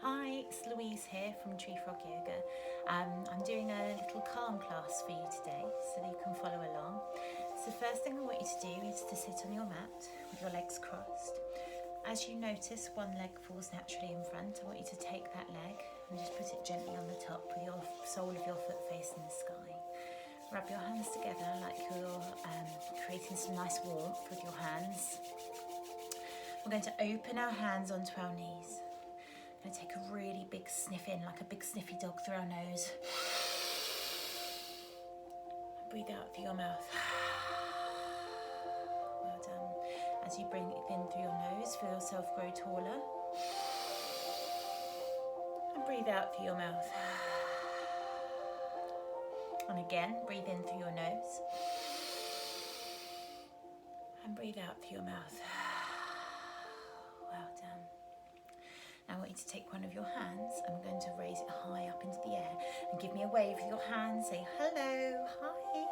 Hi, it's Louise here from Tree Frog Yoga. I'm doing a little calm class for you today so that you can follow along. So first thing I want you to do is to sit on your mat with your legs crossed. As you notice one leg falls naturally in front, I want you to take that leg and just put it gently on the top with your sole of your foot facing the sky. Rub your hands together like you're creating some nice warmth with your hands. We're going to open our hands onto our knees. We're going to take a really big sniff in, like a big sniffy dog through our nose. Breathe out through your mouth. Well done. As you bring it in through your nose, feel yourself grow taller. And breathe out through your mouth. And again, breathe in through your nose. And breathe out through your mouth. Well done. Now I want you to take one of your hands and we're going to raise it high up into the air and give me a wave with your hand. Say hello, hi.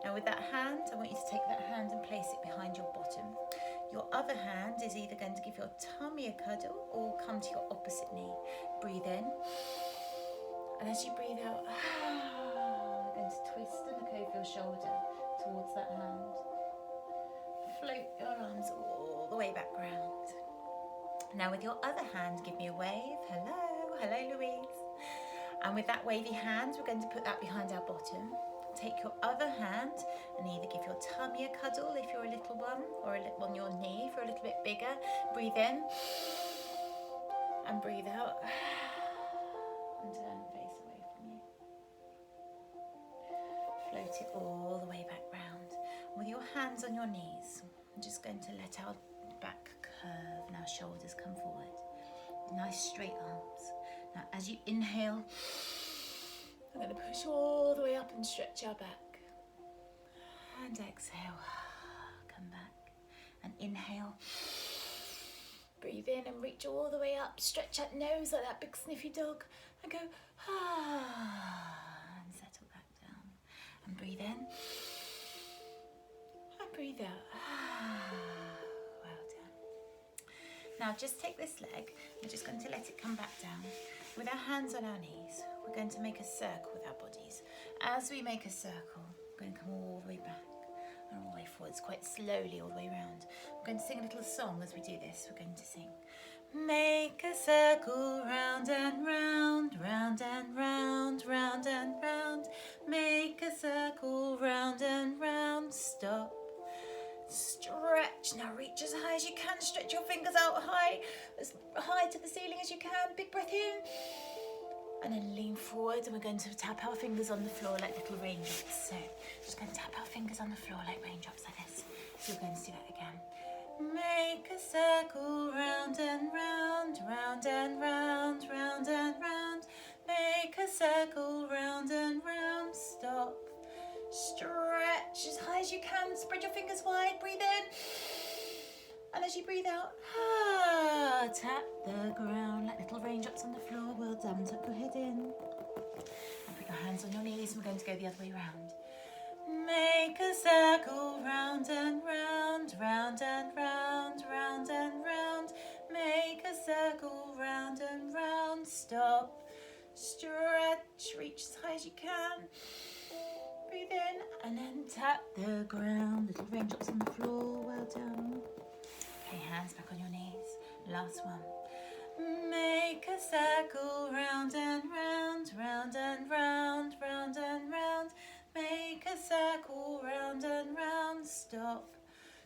Now with that hand, I want you to take that hand and place it behind your bottom. Your other hand is either going to give your tummy a cuddle or come to your opposite knee. Breathe in. And as you breathe out, we're going to twist and look over your shoulder towards that hand. Float your arms all the way back round. Now with your other hand, give me a wave. Hello, hello Louise. And with that wavy hand, we're going to put that behind our bottom. Take your other hand and either give your tummy a cuddle if you're a little one, or on your knee if you're a little bit bigger. Breathe in and breathe out. And turn the face away from you. Float it all the way back round. With your hands on your knees, I'm just going to let our back curve and our shoulders come forward. Nice straight arms. Now as you inhale, I'm going to push all the way up and stretch our back. And exhale, come back. And inhale. Breathe in and reach all the way up. Stretch that nose like that big sniffy dog. And go, and settle back down. And breathe in. And breathe out. Well done. Now just take this leg. We're just going to let it come back down. With our hands on our knees, we're going to make a circle with our bodies. As we make a circle, we're going to come all the way back and all the way forwards, quite slowly all the way around. We're going to sing a little song as we do this. We're going to sing. Make a circle round and round, round and round, round and round. Make a circle round and round. Stop. Stretch. Now reach as high as you can. Stretch your fingers out high, as high to the ceiling as you can. Big breath in. And then lean forward and we're going to tap our fingers on the floor like little raindrops. So just going to tap our fingers on the floor like raindrops like this. So we're going to do that again. Make a circle round and round, round and round, round and round. Make a circle round and round. Stop. Stretch as high as you can. Spread your fingers wide. Breathe in. And as you breathe out, tap the ground like little raindrops on the floor. Well done. Tuck your head in. And put your hands on your knees. And we're going to go the other way round. Make a circle round and round, round and round, round and round. Make a circle round and round. Stop. Stretch. Reach as high as you can. Breathe in and then tap the ground. Little raindrops on the floor. Well done. Okay, hands back on your knees. Last one. Make a circle round and round, round and round, round and round. Make a circle round and round. Stop.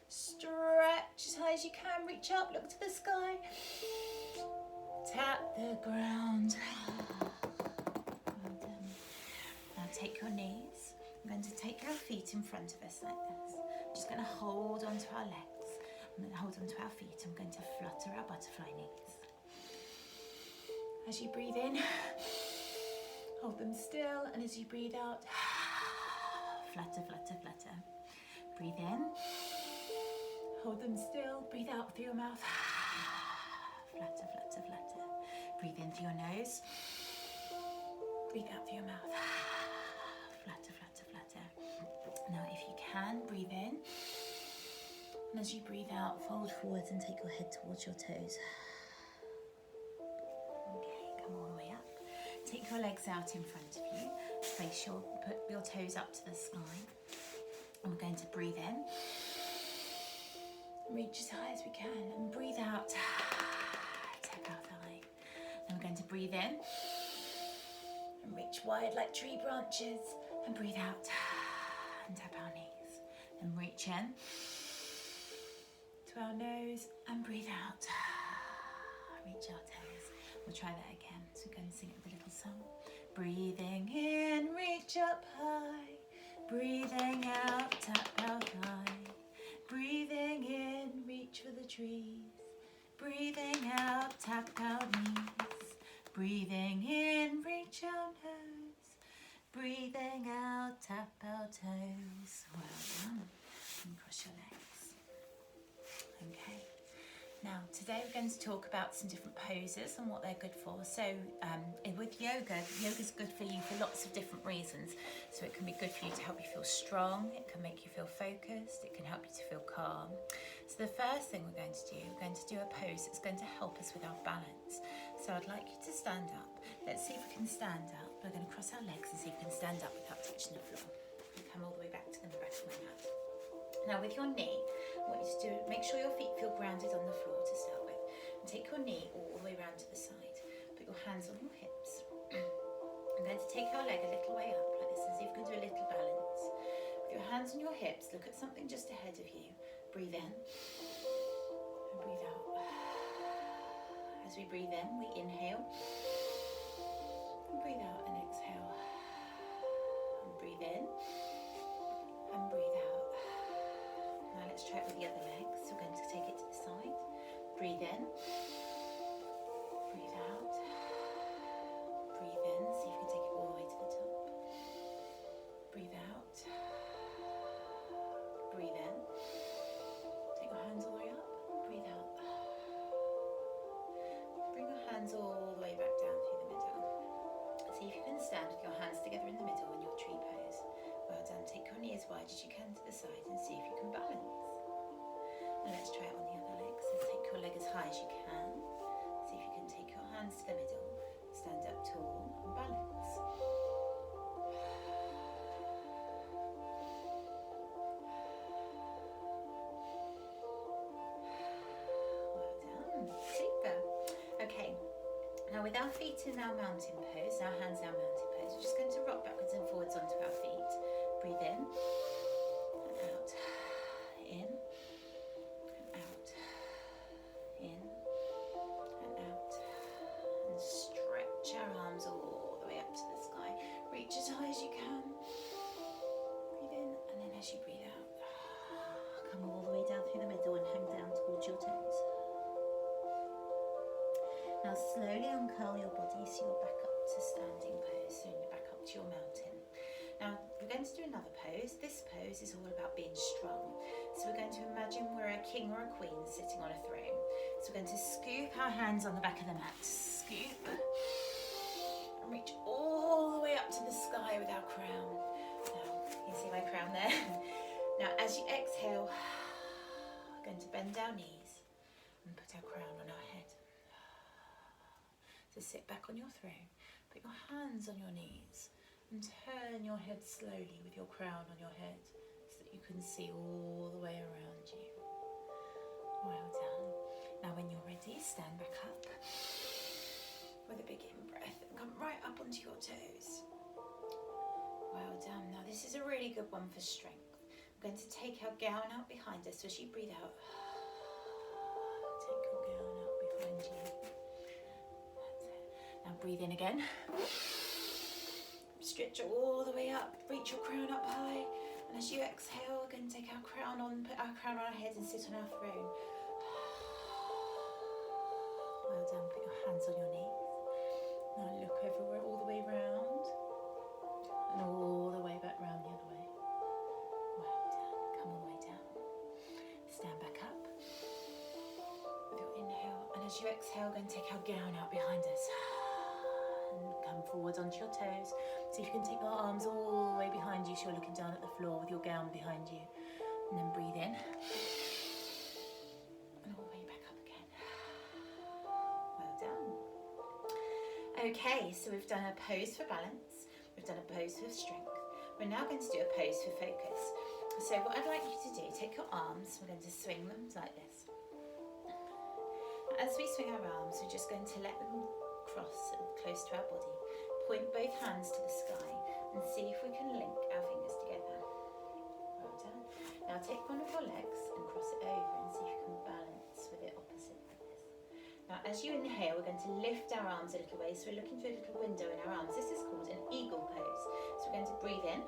Stretch as high as you can. Reach up, look to the sky. Tap the ground. Well done. Now take your knees. I'm going to take our feet in front of us like this. I'm just going to hold onto our legs. I'm going to hold onto our feet. I'm going to flutter our butterfly knees. As you breathe in, hold them still. And as you breathe out, flutter, flutter, flutter. Breathe in, hold them still. Breathe out through your mouth. Flutter, flutter, flutter. Breathe in through your nose. Breathe out through your mouth. Flutter, flutter, flutter. Now if you can, breathe in. And as you breathe out, fold forwards and take your head towards your toes. Okay. take your legs out in front of you. Put your toes up to the sky. And we're going to breathe in. Reach as high as we can. And breathe out. Tap our thigh. And we're going to breathe in. And reach wide like tree branches. And breathe out. And tap our knees. And reach in to our nose. And breathe out. Reach our toes. We'll try that again. So we're going to sing it with a little song. Breathing in, reach up high. Breathing out, tap our thigh. Breathing in, reach for the trees. Breathing out, tap our knees. Breathing in, reach our nose. Breathing out, tap our toes. Well done. And cross your legs. Okay. Now, today we're going to talk about some different poses and what they're good for. So with yoga's good for you for lots of different reasons. So it can be good for you to help you feel strong, it can make you feel focused, it can help you to feel calm. So the first thing we're going to do a pose that's going to help us with our balance. So I'd like you to stand up. Let's see if we can stand up. We're going to cross our legs and see if we can stand up without touching the floor. And come all the way back to the back of my mat. Now with your knee, what you do, make sure your feet feel grounded on the floor to start with. And take your knee all the way around to the side. Put your hands on your hips. I'm going to take our leg a little way up like this and see if we can do a little balance. With your hands on your hips, look at something just ahead of you. Breathe in and breathe out. As we breathe in, we inhale. And breathe out and exhale. And breathe in and breathe out. Now let's try it with the other leg. So we're going to take it to the side. Breathe in. Breathe out. Breathe in. See if you can take it all the way to the top. Breathe out. Breathe in. Take your hands all the way up. Breathe out. Bring your hands all the way back down through the middle. See if you can stand with your hands together in the middle in your tree pose. Well done. Take your knee as wide as you can to the side and see if you can balance. And let's try it on the other leg. So take your leg as high as you can. See if you can take your hands to the middle, stand up tall and balance. Well done. Super. Okay. Now with our feet in our mountain pose, our hands in our mountain pose, we're just going to rock backwards and forwards onto our feet. Breathe in and out. In and out. In and out. And stretch our arms all the way up to the sky. Reach as high as you can. Breathe in, and then as you breathe out, come all the way down through the middle and hang down towards your toes. Now slowly uncurl your body so you're back up to standing pose, so you're back up to your mountain. Now we're going to do another pose. This pose is all about being strong. So we're going to imagine we're a king or a queen sitting on a throne. So we're going to scoop our hands on the back of the mat. Scoop. And reach all the way up to the sky with our crown. Now, you can see my crown there. Now as you exhale, we're going to bend our knees and put our crown on our head. So sit back on your throne. Put your hands on your knees. And turn your head slowly with your crown on your head so that you can see all the way around you. Well done. Now when you're ready, stand back up with a big in-breath and come right up onto your toes. Well done. Now this is a really good one for strength. We're going to take our gown out behind us. So as you breathe out, take your gown out behind you. That's it. Now breathe in again. Stretch all the way up, reach your crown up high, and as you exhale, we're going to take our crown on, put our crown on our head and sit on our throne. Well done, put your hands on your knees. Now look over all the way round, and all the way back round the other way. Well done, come all the way down. Stand back up with your inhale, and as you exhale, we're going to take our gown out behind us. And come forward onto your toes. See if you can take your arms all the way behind you so you're looking down at the floor with your gown behind you. And then breathe in. And all the way back up again. Well done. Okay, so we've done a pose for balance, we've done a pose for strength. We're now going to do a pose for focus. So what I'd like you to do, take your arms, we're going to swing them like this. As we swing our arms, we're just going to let them cross close to our body. Point both hands to the sky and see if we can link our fingers together. Well done. Now take one of your legs and cross it over and see if you can balance with it opposite like this. Now as you inhale, we're going to lift our arms a little way, so we're looking through a little window in our arms. This is called an eagle pose. So we're going to breathe in,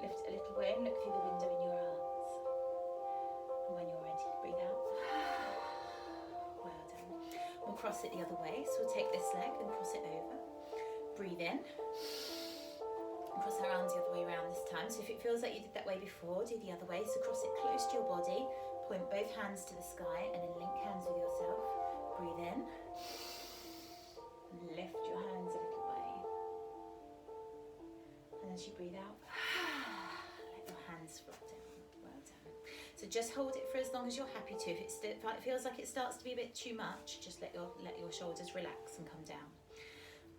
lift a little way and look through the window in your arms. And when you're ready, breathe out. Well done. We'll cross it the other way, so we'll take this leg and cross it over. Breathe in. And cross our arms the other way around this time. So if it feels like you did that way before, do the other way. So cross it close to your body, point both hands to the sky and then link hands with yourself. Breathe in. And lift your hands a little way. And as you breathe out, let your hands drop down. Well done. So just hold it for as long as you're happy to. If it feels like it starts to be a bit too much, just let your shoulders relax and come down.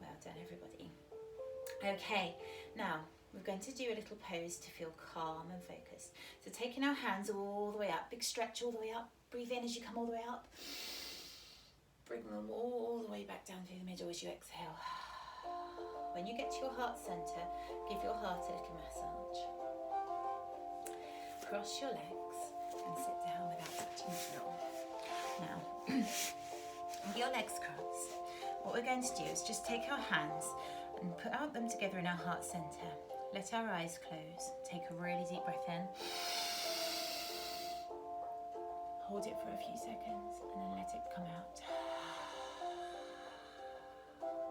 Well done, everybody. Okay, now we're going to do a little pose to feel calm and focused. So taking our hands all the way up, big stretch all the way up. Breathe in as you come all the way up. Bring them all the way back down through the middle as you exhale. When you get to your heart centre, give your heart a little massage. Cross your legs and sit down without touching the floor. Now, with your legs crossed, what we're going to do is just take our hands and put them together in our heart centre. Let our eyes close. Take a really deep breath in. Hold it for a few seconds and then let it come out.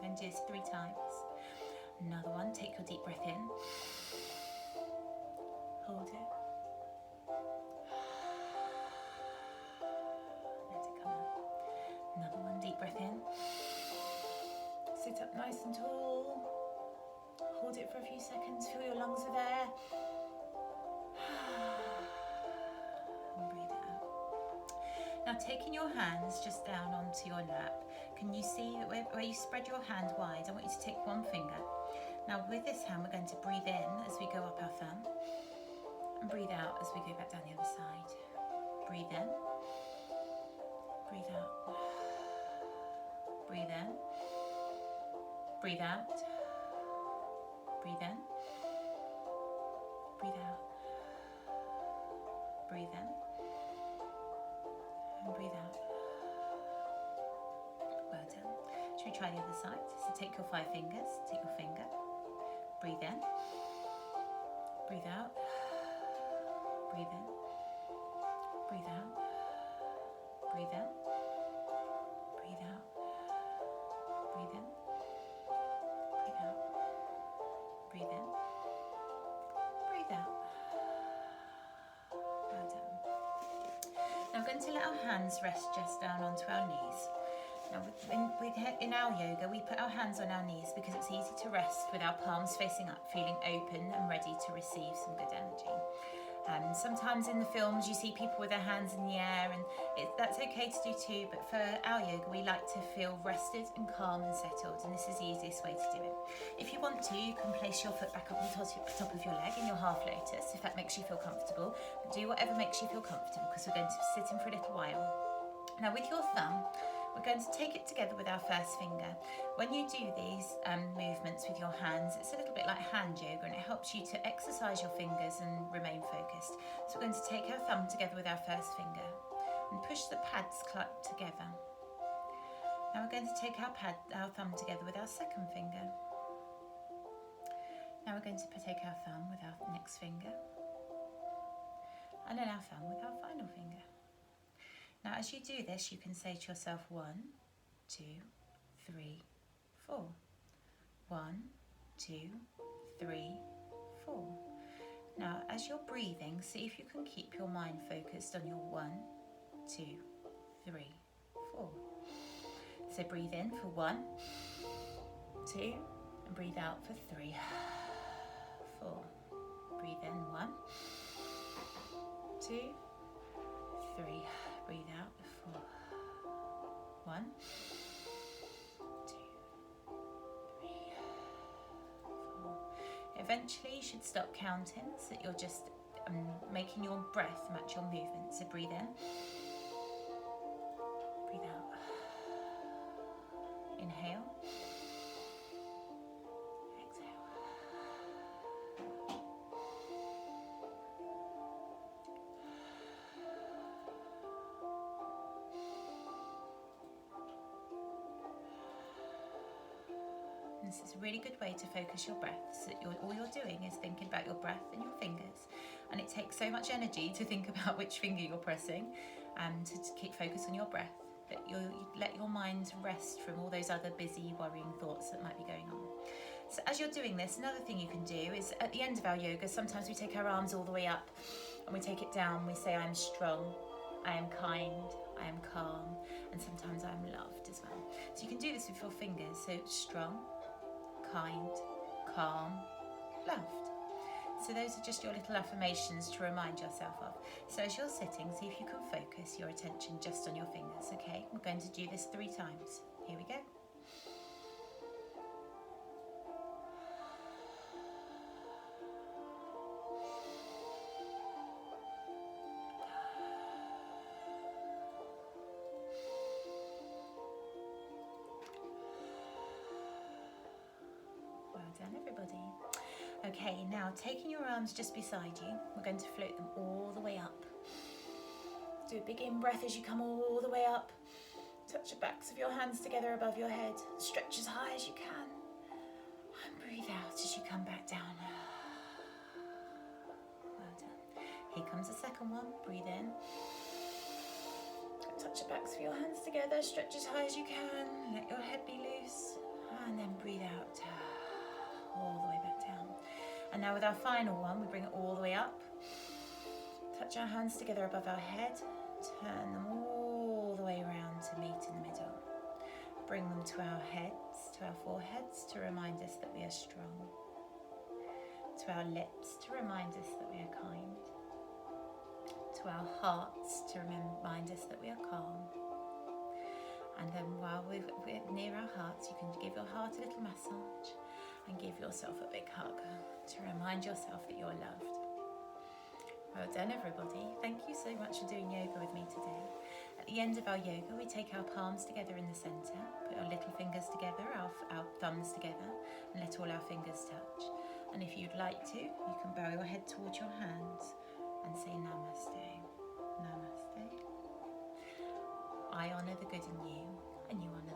Then do this 3 times. Another one, take your deep breath in. Hold it. Let it come out. Another one, deep breath in. Sit up nice and tall. Hold it for a few seconds, feel your lungs with air. And breathe it out. Now taking your hands just down onto your lap, can you see where you spread your hand wide? I want you to take one finger. Now with this hand we're going to breathe in as we go up our thumb and breathe out as we go back down the other side. Breathe in, breathe out, breathe in, breathe out, breathe in, breathe out, breathe in, and breathe out. Well done. Should we try the other side? So take your 5 fingers, take your finger, breathe in, breathe out, breathe in, breathe out, breathe in, breathe out, breathe in, breathe out, breathe in, breathe out. Well done. Now we're going to let our hands rest just down onto our knees. Now in our yoga we put our hands on our knees because it's easy to rest with our palms facing up, feeling open and ready to receive some good energy. Sometimes in the films you see people with their hands in the air, and that's okay to do too, but for our yoga we like to feel rested and calm and settled, and this is the easiest way to do it. If you want to, you can place your foot back up on top of your leg in your half lotus if that makes you feel comfortable. But do whatever makes you feel comfortable because we're going to sit in for a little while. Now with your thumb, we're going to take it together with our first finger. When you do these movements with your hands, it's a little bit like hand yoga and it helps you to exercise your fingers and remain focused. So we're going to take our thumb together with our first finger and push the pads together. Now we're going to take our thumb together with our second finger. Now we're going to take our thumb with our next finger and then our thumb with our final finger. Now as you do this, you can say to yourself 1, 2, 3, 4. 1, 2, 3, 4. Now as you're breathing, see if you can keep your mind focused on your 1, 2, 3, 4. So breathe in for 1, 2, and breathe out for 3, 4. Breathe in 1, 2, 3. Breathe out for 4. 1, 2, Eventually you should stop counting so that you're just making your breath match your movement. So breathe in, breathe out, inhale, exhale. This is a really good way to focus your breath, so that all you're doing is thinking about your breath and your fingers, and it takes so much energy to think about which finger you're pressing and to keep focus on your breath, that you let your mind rest from all those other busy worrying thoughts that might be going on. So as you're doing this, another thing you can do is at the end of our yoga, sometimes we take our arms all the way up and we take it down, we say I'm strong, I am kind, I am calm, and sometimes I'm loved as well. So you can do this with your fingers, so strong, kind, calm, loved. So those are just your little affirmations to remind yourself of. So as you're sitting, see if you can focus your attention just on your fingers, okay? We're going to do this 3 times. Here we go. Well done, everybody. Okay, now taking your arms just beside you, we're going to float them all the way up. Do a big in-breath as you come all the way up. Touch the backs of your hands together above your head. Stretch as high as you can. And breathe out as you come back down. Well done. Here comes the second one. Breathe in. Touch the backs of your hands together. Stretch as high as you can. Let your head be loose. And then breathe out. All the way back down. And now with our final one, we bring it all the way up. Touch our hands together above our head. Turn them all the way around to meet in the middle. Bring them to our heads, to our foreheads, to remind us that we are strong. To our lips, to remind us that we are kind. To our hearts, to remind us that we are calm. And then while we're near our hearts, you can give your heart a little massage and give yourself a big hug to remind yourself that you're loved. Well done, everybody. Thank you so much for doing yoga with me today. At the end of our yoga, we take our palms together in the centre, put our little fingers together, our thumbs together, and let all our fingers touch. And if you'd like to, you can bow your head towards your hands and say namaste. Namaste. I honour the good in you, and you honour